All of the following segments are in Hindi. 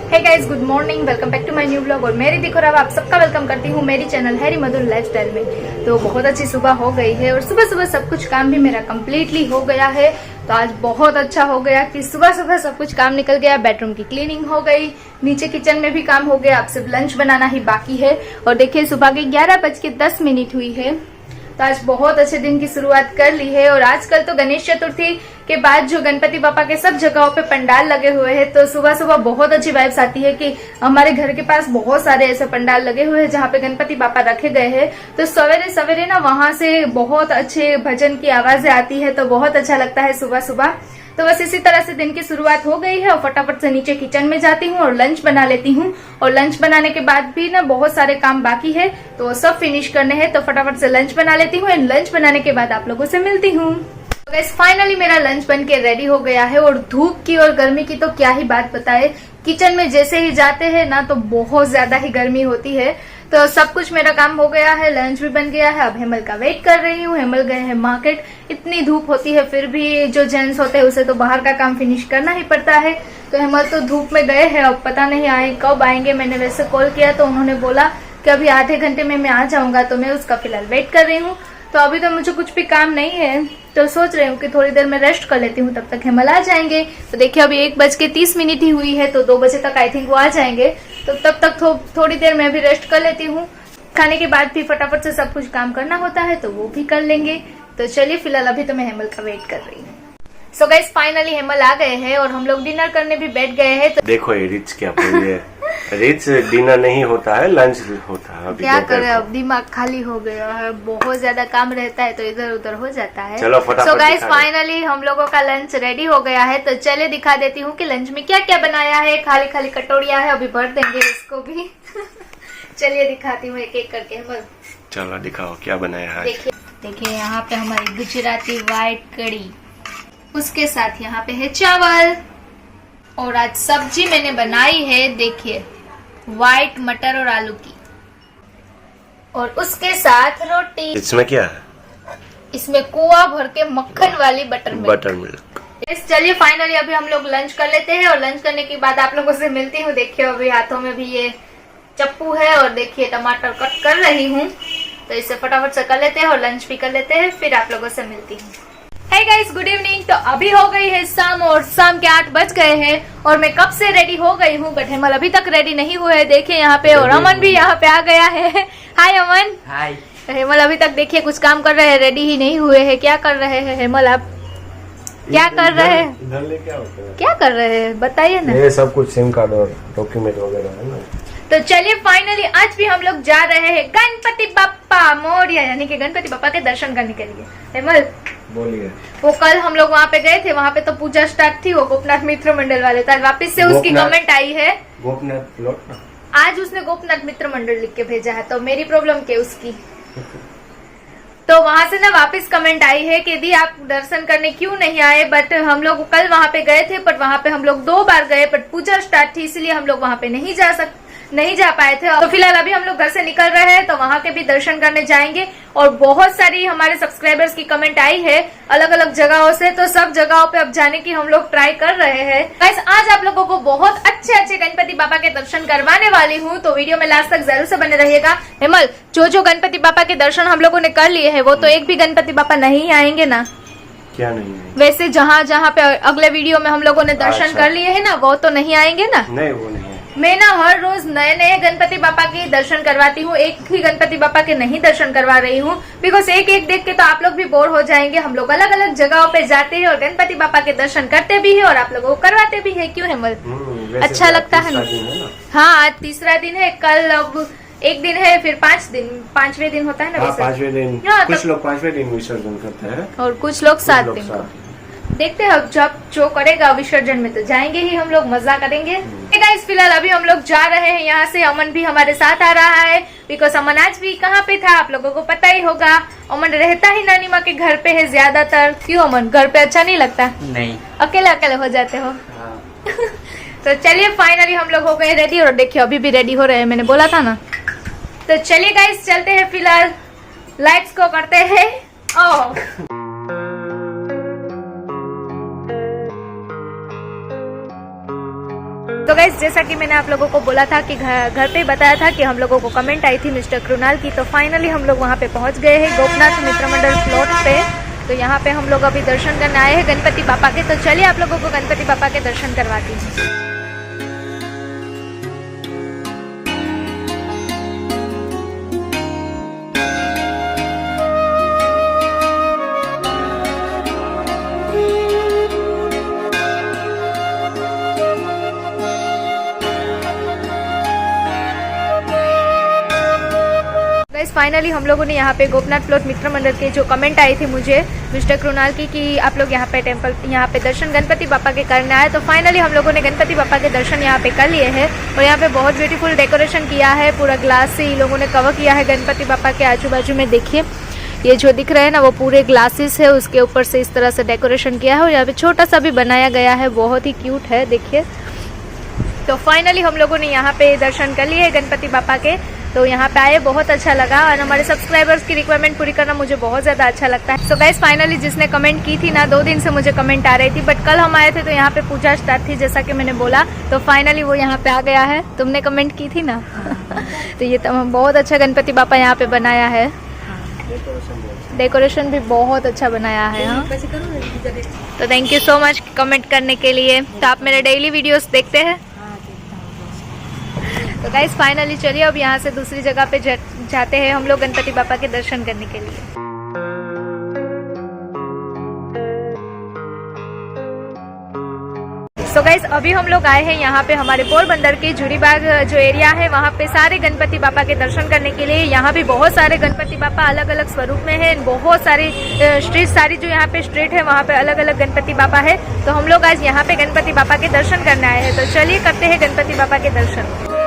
Hey guys, good morning, welcome back to my new blog. और मेरी दिखो रहा आप सबका वेलकम करती हूँ मेरी चैनल हैरी मधुर लाइफस्टाइल में। तो बहुत अच्छी सुबह हो गई है और सुबह सुबह सब कुछ काम भी मेरा कंप्लीटली हो गया है। तो आज बहुत अच्छा हो गया कि सुबह सुबह सब कुछ काम निकल गया। बेडरूम की क्लीनिंग हो गई, नीचे किचन में भी काम हो गया, अब सिर्फ लंच बनाना ही बाकी है। और देखिए सुबह के 11:10 हुई है। तो आज बहुत अच्छे दिन की शुरुआत कर ली है। और आजकल तो गणेश चतुर्थी के बाद जो गणपति पापा के सब जगहों पे पंडाल लगे हुए हैं, तो सुबह सुबह बहुत अच्छी वाइब्स आती है कि हमारे घर के पास बहुत सारे ऐसे पंडाल लगे हुए हैं जहाँ पे गणपति पापा रखे गए हैं। तो सवेरे सवेरे ना वहां से बहुत अच्छे भजन की आवाजें आती है, तो बहुत अच्छा लगता है सुबह सुबह। तो बस इसी तरह से दिन की शुरुआत हो गई है और फटाफट से नीचे किचन में जाती हूँ और लंच बना लेती हूँ। और लंच बनाने के बाद भी ना बहुत सारे काम बाकी है, तो सब फिनिश करने हैं। तो फटाफट से लंच बना लेती हूँ। लंच बनाने के बाद आप लोगों से मिलती हूँ। तो गाइस फाइनली मेरा लंच बन के रेडी हो गया है। और धूप की और गर्मी की तो क्या ही बात बताए, किचन में जैसे ही जाते हैं ना तो बहुत ज्यादा ही गर्मी होती है। तो सब कुछ मेरा काम हो गया है, लंच भी बन गया है। अब हेमल का वेट कर रही हूँ। हेमल गए हैं मार्केट। इतनी धूप होती है फिर भी जो जेंट्स होते हैं उसे तो बाहर का काम फिनिश करना ही पड़ता है। तो हेमल तो धूप में गए हैं, अब पता नहीं आए कब आएंगे। मैंने वैसे कॉल किया तो उन्होंने बोला कि अभी आधे घंटे में मैं आ जाऊंगा, तो मैं उसका फिलहाल वेट कर रही हूँ। तो अभी तो मुझे कुछ भी काम नहीं है, तो सोच रही हूँ कि थोड़ी देर में रेस्ट कर लेती हूँ, तब तक हेमल आ जाएंगे। तो देखिए अभी 1:30 ही हुई है, तो 2 बजे तक आई थिंक वो आ जाएंगे। तो तब तक थोड़ी देर में भी रेस्ट कर लेती हूँ। खाने के बाद भी फटाफट से सब कुछ काम करना होता है, तो वो भी कर लेंगे। तो चलिए फिलहाल अभी तो मैं हेमल का वेट कर रही हूँ। सो गाइस फाइनली हेमल आ गए हैं और हम लोग डिनर करने भी बैठ गए हैं। तो देखो ये रिच क्या बोल रही है। रिच डिनर नहीं होता है, लंच होता है। अभी क्या करें, अब दिमाग खाली हो गया है, बहुत ज्यादा काम रहता है तो इधर उधर हो जाता है। चलो फटाफट। सो गाइस फाइनली हम लोगों का लंच रेडी हो गया है। तो चलिए दिखा देती हूँ कि लंच में क्या क्या बनाया है। खाली खाली कटोरिया है, अभी भर देंगे इसको भी। चलिए दिखाती हूँ एक एक करके हेमल। चलो दिखाओ क्या बनाया है। देखिए यहाँ पे हमारी गुजराती व्हाइट कड़ी, उसके साथ यहाँ पे है चावल। और आज सब्जी मैंने बनाई है, देखिए व्हाइट मटर और आलू की। और उसके साथ रोटी। इसमें क्या है? इसमें कुआ भर के मक्खन वाली बटर मिल्क। चलिए फाइनली अभी हम लोग लंच कर लेते हैं और लंच करने के बाद आप लोगों से मिलती हूँ। देखिए अभी हाथों में भी ये चप्पू है और देखिए टमाटर कट कर रही हूँ, तो इसे फटाफट से कर लेते हैं और लंच भी कर लेते हैं, फिर आप लोगों से मिलती हूँ। Hey guys good evening. तो अभी हो गई है शाम और शाम के 8 बज गए हैं और मैं कब से रेडी हो गई हूँ, बट हेमल अभी तक रेडी नहीं हुए है। देखिए यहाँ पे और अमन भी यहाँ पे आ गया है। हाय अमन। हाय। तो हेमल अभी तक देखिए कुछ काम कर रहे हैं, रेडी ही नहीं हुए हैं। क्या कर रहे हैं हेमल, आप क्या कर रहे हैं? इधर ले क्या होता है? क्या कर रहे हैं बताइए ना। ये सब कुछ सिम कार्ड और डॉक्यूमेंट वगैरह है ना। तो चलिए फाइनली आज भी हम लोग जा रहे हैं गणपति बप्पा मोरिया, यानी कि गणपति बप्पा के दर्शन करने के लिए। हेमल बोलिए। वो कल हम लोग वहाँ पे गए थे, वहाँ पे तो पूजा स्टार्ट थी, वो गोपनाथ मित्र मंडल वाले था। वापस से उसकी कमेंट आई है, गोपनाथ लौट ना। आज उसने गोपनाथ मित्र मंडल लिख के भेजा है, तो मेरी प्रॉब्लम क्या उसकी। तो वहां से ना वापस कमेंट आई है कि दी आप दर्शन करने क्यों नहीं आए। बट हम लोग कल वहां पे गए थे, बट वहां पे हम लोग 2 बार गए, बट पूजा स्टार्ट थी इसलिए हम लोग वहां पे नहीं जा पाए थे। तो फिलहाल अभी हम लोग घर से निकल रहे हैं, तो वहां के भी दर्शन करने जाएंगे। और बहुत सारी हमारे सब्सक्राइबर्स की कमेंट आई है अलग अलग जगहों से, तो सब जगहों पे अब जाने की हम लोग ट्राई कर रहे हैं। गाइस आज आप लोगों को बहुत अच्छे गणपति बाबा के दर्शन करवाने वाली हूँ, तो वीडियो में लास्ट तक जरूर से बने रहिएगा। हेमल जो गणपति बाबा के दर्शन हम लोगों ने कर लिए है, वो तो एक भी गणपति बाबा नहीं आएंगे ना? क्या नहीं है? वैसे जहाँ पे अगले वीडियो में हम लोगों ने दर्शन कर लिए है ना, वो तो नहीं आएंगे ना? नहीं वो नहीं है। मैं ना हर रोज नए गणपति बापा के दर्शन करवाती हूँ, एक ही गणपति बापा के नहीं दर्शन करवा रही हूँ, बिकॉज एक देख के तो आप लोग भी बोर हो जाएंगे। हम लोग अलग अलग जगहों पे जाते हैं और गणपति बापा के दर्शन करते भी है और आप लोगों को करवाते भी है। क्यों हेमल, अच्छा लगता है ना? हाँ आज तीसरा दिन है, कल अब एक दिन है, फिर 5वें दिन होता है ना? 5वें दिन कुछ लोग 5वें दिन विसर्जन करते हैं और कुछ लोग 7 दिन। देखते हैं अब जब जो करेगा विसर्जन में तो जाएंगे ही हम लोग, मजा करेंगे। गाइस फिलहाल अभी हम लोग जा रहे हैं यहाँ से। अमन भी हमारे साथ आ रहा है, बिकॉज अमन आज भी कहाँ पे था आप लोगों को पता ही होगा। अमन रहता ही नानी माँ के घर पे है ज्यादातर। क्यों अमन, घर पे अच्छा नहीं लगता? नहीं, अकेले हो जाते हो। तो चलिए फाइनली हम लोग हो गए रेडी और देखिए अभी भी रेडी हो रहे हैं, मैंने बोला था ना। तो चलिए गाइस चलते हैं, फिलहाल लाइट्स को करते हैं ऑफ। तो गाइस, जैसा कि मैंने आप लोगों को बोला था कि घर पे बताया था कि हम लोगों को कमेंट आई थी मिस्टर कृणाल की, तो फाइनली हम लोग वहाँ पे पहुँच गए हैं गोपनाथ मित्र मंडल प्लॉट पे। तो यहाँ पे हम लोग अभी दर्शन करने आए हैं गणपति बापा के। तो चलिए आप लोगों को गणपति बापा के दर्शन करवाती हूँ। फाइनली हम लोगों ने यहाँ पे गोपनाथ प्लॉट मित्र मंडल के जो कमेंट आई थी मुझे मिस्टर कृणाल की कि आप लोग यहाँ पे दर्शन गणपति बापा के करने आए, तो फाइनली हम लोगों ने गणपति बापा के दर्शन यहाँ पे कर लिए हैं। और यहाँ पे बहुत ब्यूटीफुल डेकोरेशन किया है, पूरा ग्लास से लोगों ने कवर किया है गणपति बापा के आजू बाजू में। देखिए ये जो दिख रहे हैं ना वो पूरे ग्लासेस है, उसके ऊपर से इस तरह से डेकोरेशन किया है। और यहाँ पे छोटा सा भी बनाया गया है, बहुत ही क्यूट है, देखिए। तो फाइनली हम लोगों ने यहाँ पे दर्शन कर लिए गणपति बापा के। तो यहाँ पे आए, बहुत अच्छा लगा। और हमारे सब्सक्राइबर्स की रिक्वायरमेंट पूरी करना मुझे बहुत ज़्यादा अच्छा लगता है। सो गाइस, फाइनली जिसने कमेंट की थी ना, 2 दिन से मुझे कमेंट आ रही थी, बट कल हम आए थे तो यहाँ पे पूजा स्टार्ट थी जैसा कि मैंने बोला। तो फाइनली वो यहाँ पे आ गया है। तुमने कमेंट की थी ना तो ये बहुत अच्छा गणपति बापा यहाँ पे बनाया है, डेकोरेशन भी बहुत अच्छा बनाया है। हाँ, तो thank you so much comment करने के लिए। तो आप मेरे डेली वीडियोस देखते हैं? तो गाइस फाइनली चलिए अब यहाँ से दूसरी जगह पे जाते हैं हम लोग गणपति बापा के दर्शन करने के लिए। सो गाइस, अभी हम लोग आए हैं यहाँ पे हमारे पोरबंदर के जुड़ीबाग जो एरिया है वहाँ पे सारे गणपति बापा के दर्शन करने के लिए। यहाँ भी बहुत सारे गणपति बापा अलग अलग स्वरूप में है, बहुत सारे स्ट्रीट, सारी जो यहाँ पे स्ट्रीट है वहाँ पे अलग अलग गणपति बापा है। तो हम लोग आज यहाँ पे गणपति बापा के दर्शन करने आए हैं। तो चलिए करते हैं गणपति बापा के दर्शन।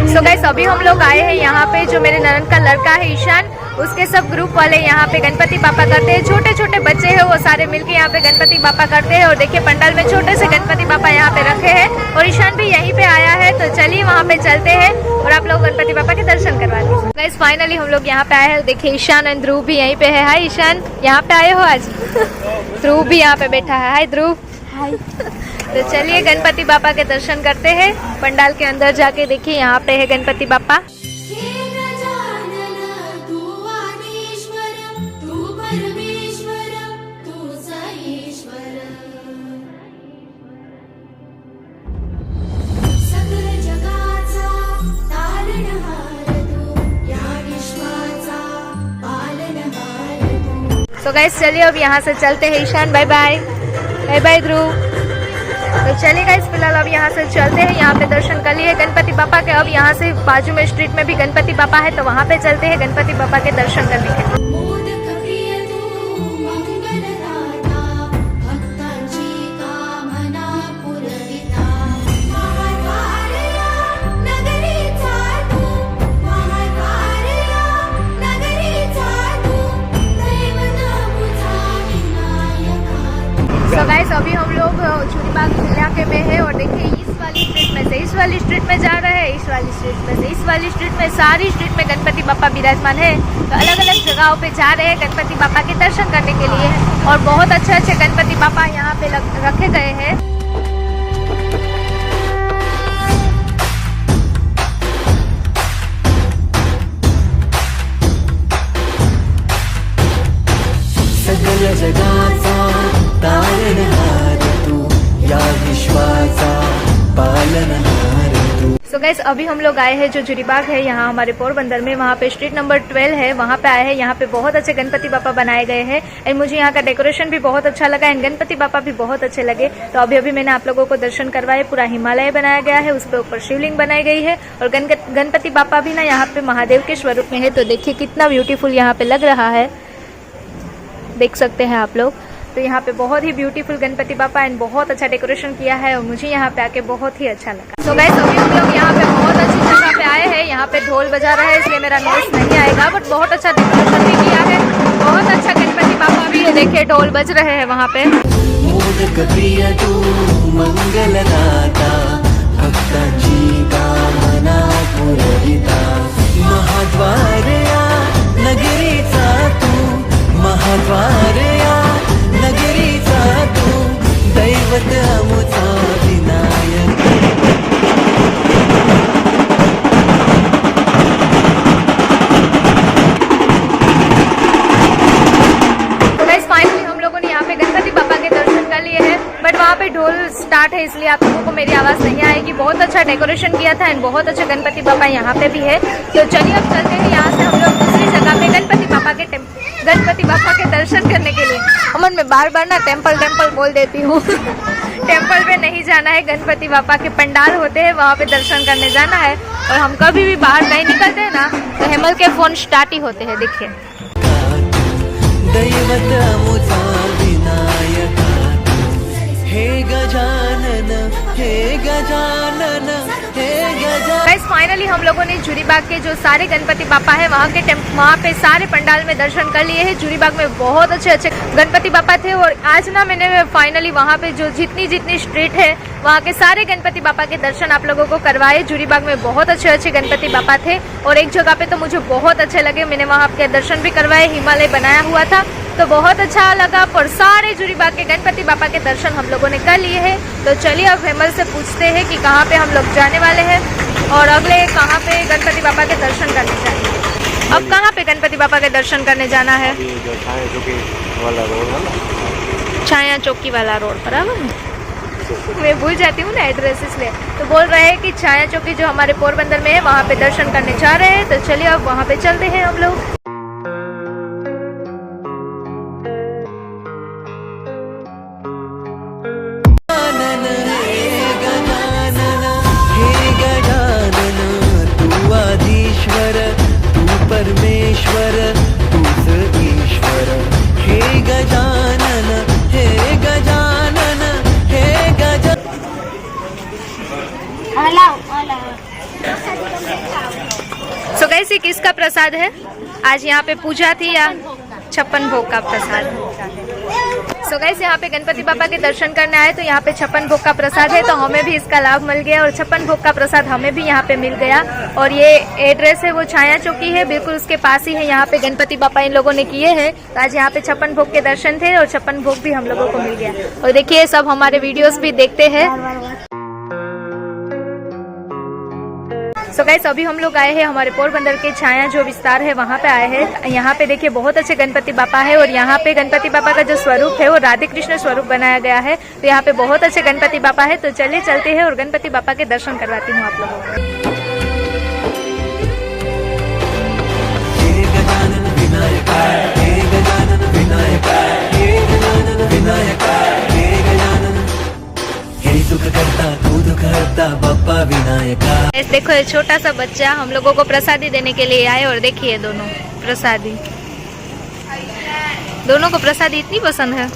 तो गाइस, अभी हम लोग आए हैं यहाँ पे, जो मेरे ननद का लड़का है ईशान, उसके सब ग्रुप वाले यहाँ पे गणपति बापा करते हैं। छोटे छोटे बच्चे हैं, वो सारे मिलके यहाँ पे गणपति बापा करते हैं। और देखिए पंडाल में छोटे से गणपति बापा यहाँ पे रखे हैं और ईशान भी यहीं पे आया है। तो चलिए वहाँ पे चलते हैं और आप लोग गणपति बापा के दर्शन करवा दीजिए। गाइस फाइनली हम लोग यहाँ पे आए हैं। देखिए ईशान एंड ध्रुव भी यहीं पे है। हाय ईशान, यहाँ पे आए हो आज? ध्रुव भी यहाँ पे बैठा है। हाय ध्रुव। तो चलिए गणपति बापा के दर्शन करते हैं। पंडाल के अंदर जाके देखिए यहाँ पे है गणपति बापा। तो गाइस चलिए अब यहाँ से चलते हैं। Ishaan bye bye. Bye bye Dhruv. तो चलिए गाइस फिलहाल अब यहाँ से चलते हैं। यहाँ पे दर्शन कर लिए गणपति बापा के। अब यहाँ से बाजू में स्ट्रीट में भी गणपति बापा है, तो वहाँ पे चलते हैं गणपति बापा के दर्शन करने के लिए। तो गाइस अभी हम लोग जुड़ीबाग इलाके में है और देखिए इस वाली स्ट्रीट में से इस वाली स्ट्रीट में जा रहे हैं, इस वाली स्ट्रीट में से इस वाली स्ट्रीट में, सारी स्ट्रीट में गणपति बापा विराजमान है। तो अलग अलग जगहों पे जा रहे हैं गणपति बापा के दर्शन करने के लिए और बहुत अच्छे अच्छे गणपति बापा यहाँ पे रखे गए हैं। सगळ्या जगाचा तारणहार तू, या विश्वाचा पालनहार तू। सो गाइस अभी हम लोग आए हैं जो जुड़ीबाग है यहाँ हमारे पोरबंदर में, वहाँ पे स्ट्रीट नंबर 12 है, वहाँ पे आए हैं। यहाँ पे बहुत अच्छे गणपति बापा बनाए गए हैं एंड मुझे यहाँ का डेकोरेशन भी बहुत अच्छा लगा एंड गणपति बापा भी बहुत अच्छे लगे। तो अभी मैंने आप लोगों को दर्शन करवाए। पूरा हिमालय बनाया गया है, उस पर ऊपर शिवलिंग बनाई गई है और गणपति बापा भी ना यहाँ पे महादेव के स्वरूप में है। तो देखिए कितना ब्यूटीफुल यहाँ पे लग रहा है, देख सकते हैं आप लोग। तो यहाँ पे बहुत ही ब्यूटीफुल गणपति बापा एंड बहुत अच्छा डेकोरेशन किया है और मुझे यहाँ पे आके बहुत ही अच्छा लगा। तो गाइस अभी हम लोग यहाँ पे बहुत अच्छी जगह पे आए हैं। यहाँ पे ढोल बजा रहा है इसलिए मेरा नॉइस नहीं आएगा, बट बहुत अच्छा डेकोरेशन भी किया है। बहुत अच्छा गणपति बापा भी है, देखिए ढोल बज रहे हैं वहाँ पे। मोदक प्रिय तू मंगलदाता भक्तांची कामना पुरविता महाद्वारया नगरीचा तू महाद्वारया नगरीचा तू दैवत अमुचा विनायक। फाइनली हम लोगों ने यहाँ पे गणपति बापा के दर्शन कर लिए हैं, बट वहाँ पे ढोल स्टार्ट है इसलिए आप लोगों को मेरी आवाज नहीं आएगी। बहुत अच्छा डेकोरेशन किया था एंड बहुत अच्छा गणपति बापा यहाँ पे भी है। तो चलिए अब चलते हैं यहाँ से हम लोग दूसरी जगह पे गणपति बापा के दर्शन करने के लिए। अमन मैं बार बार ना टेम्पल बोल देती हूँ। टेम्पल पे नहीं जाना है, गणपति बापा के पंडाल होते हैं वहाँ पे दर्शन करने जाना है। और हम कभी भी बाहर नहीं निकलते हैं ना तो हेमल के फोन स्टार्ट ही होते हैं। देखिए दैवत अमुचा विनायक हे गजानन हे गजानन हे गजानन। गाइस फाइनली हम लोगों ने झूरीबाग के जो सारे गणपति बापा है वहाँ पे सारे पंडाल में दर्शन कर लिए हैं। झूरीबाग में बहुत अच्छे गणपति बापा थे और आज ना मैंने फाइनली वहाँ पे जो जितनी स्ट्रीट है वहाँ के सारे गणपति बापा के दर्शन आप लोगों को करवाए। झूरीबाग में बहुत अच्छे गणपति बापा थे और एक जगह पे तो मुझे बहुत अच्छे लगे, मैंने वहाँ के दर्शन भी करवाए। हिमालय बनाया हुआ था तो बहुत अच्छा लगा। पर सारे झूरीबाग के गणपति बापा के दर्शन हम लोगों ने कर लिए हैं। तो चलिए अब हेमल से पूछते हैं कि कहाँ पे हम लोग जाने वाले हैं और अगले कहाँ पे गणपति बापा के दर्शन करने जाएंगे। अब कहाँ पे गणपति बापा के दर्शन करने जाना है? छाया चौकी वाला रोड, बराबर। मैं भूल जाती हूँ ना एड्रेस इसलिए। तो बोल रहे हैं कि छाया चौकी जो हमारे पोरबंदर में है वहाँ पे दर्शन करने जा रहे हैं। तो चलिए अब वहाँ पे चलते हैं हम लोग। परमेश्वर तूच ईश्वर हे गजानन हे गजानन हे गजानन। सो गाइस ये किसका प्रसाद है? आज यहाँ पे पूजा थी या 56 भोग का प्रसाद? सो गाइस यहाँ पे गणपति बापा के दर्शन करने आए तो यहाँ पे 56 भोग का प्रसाद है, तो हमें भी इसका लाभ मिल गया और 56 भोग का प्रसाद हमें भी यहाँ पे मिल गया। और ये एड्रेस है वो छाया चौकी है, बिल्कुल उसके पास ही है। यहाँ पे गणपति बापा इन लोगों ने किए हैं तो आज यहाँ पे 56 भोग के दर्शन थे और 56 भोग भी हम लोगों को मिल गया। और देखिए सब हमारे वीडियोस भी देखते हैं। सो गाइस अभी हम लोग आए हैं हमारे पोरबंदर के छाया जो विस्तार है वहाँ पे आए हैं। यहाँ पे देखिए बहुत अच्छे गणपति बापा है और यहाँ पे गणपति बापा का जो स्वरूप है वो राधे कृष्ण स्वरूप बनाया गया है। तो यहाँ पे बहुत अच्छे गणपति बापा है। तो चलिए चलते हैं और गणपति बापा के दर्शन करवाती हूँ आप लोगों को। हे गजानन विनायक हे गजानन विनायक हे गजानन विनायक हे गजानन हे सुख करता तू दुख हरता बाप्पा विनायका। देखो ये छोटा सा बच्चा हम लोगों को प्रसादी देने के लिए आए और देखिए दोनों प्रसादी, दोनों को प्रसादी इतनी पसंद है।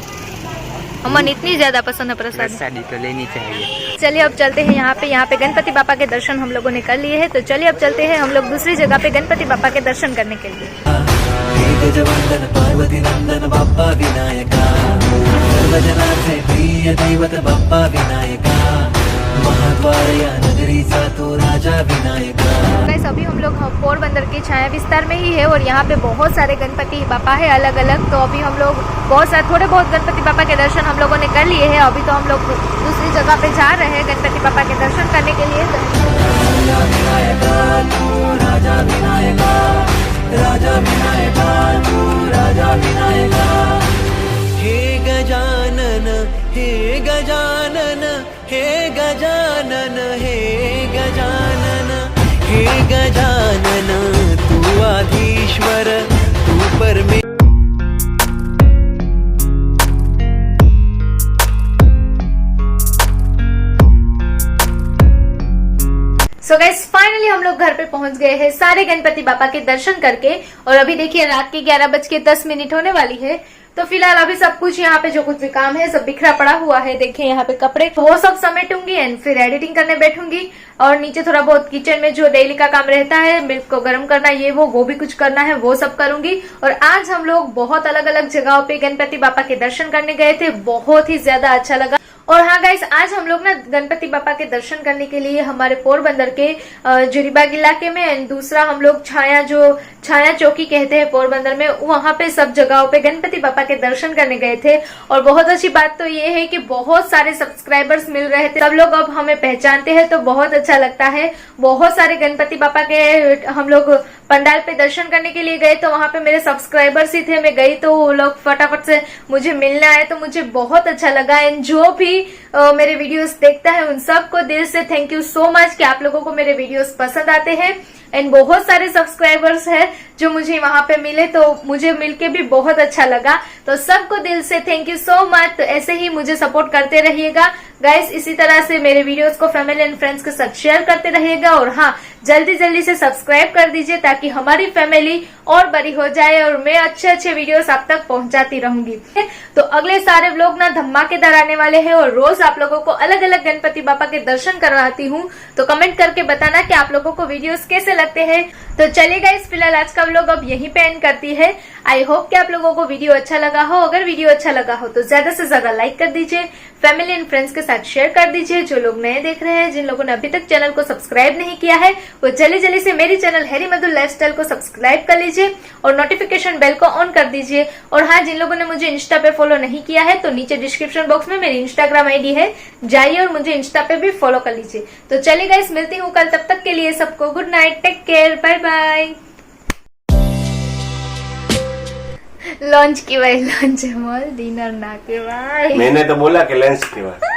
अमन इतनी ज्यादा पसंद है प्रसादी तो लेनी चाहिए। चलिए अब चलते हैं यहाँ पे गणपति बापा के दर्शन हम लोगों ने कर लिए हैं। तो चलिए अब चलते हैं हम लोग दूसरी जगह पे गणपति बापा के दर्शन करने के लिए। हे गजवंदन पार्वती नंदन बाप्पा विनायका सर्वजनांचे प्रिय दैवत बाप्पा विनायका महाद्वारया नगरीचा तो राजा विनायका। गाइस अभी हम लोग पोरबंदर के छाया विस्तार में ही है और यहाँ पे बहुत सारे गणपति बापा है अलग अलग। तो अभी हम लोग थोड़े बहुत गणपति बापा के दर्शन हम लोगों ने कर लिए हैं। अभी तो हम लोग दूसरी जगह पे जा रहे हैं गणपति बापा के दर्शन करने के लिए। राजा विनायका तू राजा विनायका राजा विनायका तू राजा विनायका हे गजानन हे गजानन हे गजानन हे गजानन हे गजानन तू आधीश्वर तू परमेश्वर। सो गाइस फाइनली हम लोग घर पे पहुंच गए हैं सारे गणपति बापा के दर्शन करके। और अभी देखिए रात के 11:10 होने वाली है। तो फिलहाल अभी सब कुछ यहाँ पे जो कुछ भी काम है सब बिखरा पड़ा हुआ है। देखिए यहाँ पे कपड़े, तो वो सब समेटूंगी एंड फिर एडिटिंग करने बैठूंगी। और नीचे थोड़ा बहुत किचन में जो डेली का काम रहता है, मिल्क को गर्म करना, ये वो भी कुछ करना है, वो सब करूंगी। और आज हम लोग बहुत अलग अलग जगहों पे गणपति बापा के दर्शन करने गए थे, बहुत ही ज्यादा अच्छा लगा। और हाँ गाइस, आज हम लोग ना गणपति बापा के दर्शन करने के लिए हमारे पोरबंदर के जुरीबाग इलाके में, एंड दूसरा हम लोग छाया चौकी कहते हैं पोरबंदर में, वहां पे सब जगहों पे गणपति बापा के दर्शन करने गए थे। और बहुत अच्छी बात तो ये है कि बहुत सारे सब्सक्राइबर्स मिल रहे थे, सब लोग अब हमें पहचानते हैं, तो बहुत अच्छा लगता है। बहुत सारे गणपति बापा के हम लोग पंडाल पे दर्शन करने के लिए गए, तो वहां पे मेरे सब्सक्राइबर्स ही थे। मैं गई तो वो लोग फटाफट से मुझे मिलने आए, तो मुझे बहुत अच्छा लगा। एंड जो भी मेरे वीडियोस देखता है उन सबको दिल से थैंक यू सो मच कि आप लोगों को मेरे वीडियोस पसंद आते हैं। एंड बहुत सारे सब्सक्राइबर्स हैं जो मुझे वहां पे मिले, तो मुझे मिलके भी बहुत अच्छा लगा। तो सबको दिल से थैंक यू सो मच। तो ऐसे ही मुझे सपोर्ट करते रहिएगा गाइस, इसी तरह से मेरे वीडियोस को फैमिली एंड फ्रेंड्स के साथ शेयर करते रहिएगा। और हाँ, जल्दी जल्दी से सब्सक्राइब कर दीजिए ताकि हमारी फैमिली और बड़ी हो जाए और मैं अच्छे वीडियोस आप तक पहुंचाती रहूंगी। तो अगले सारे व्लॉग ना धमाकेदार आने वाले हैं और रोज आप लोगों को अलग अलग गणपति बापा के दर्शन करवाती हूँ। तो कमेंट करके बताना कि आप लोगों को वीडियोस कैसे लगते हैं। तो चलिए गाइस, फिलहाल आज का व्लॉग अब यहीं पे एंड करती है। आई होप कि आप लोगों को वीडियो अच्छा लगा हो। अगर वीडियो अच्छा लगा हो तो ज्यादा से ज्यादा लाइक कर दीजिए, फैमिली एंड फ्रेंड्स के साथ शेयर कर दीजिए। जो लोग नए देख रहे हैं, जिन लोगों ने अभी तक चैनल को सब्सक्राइब नहीं किया है, वो जल्दी से मेरी चैनल हैरी मधुर लाइफस्टाइल को सब्सक्राइब कर लीजिए और नोटिफिकेशन बेल को ऑन कर दीजिए। और हाँ, जिन लोगों ने मुझे इंस्टा पे फॉलो नहीं किया है, तो नीचे डिस्क्रिप्शन बॉक्स में मेरी इंस्टाग्राम आईडी है, जाइए और मुझे इंस्टा पे भी फॉलो कर लीजिए। तो चलिए गाइस, मिलती हूँ कल, तब तक के लिए सबको good night, take care, bye bye. Lunch की भाई, लंच मॉल, डिनर ना के भाई। मैंने तो बोला कि लंच के बाद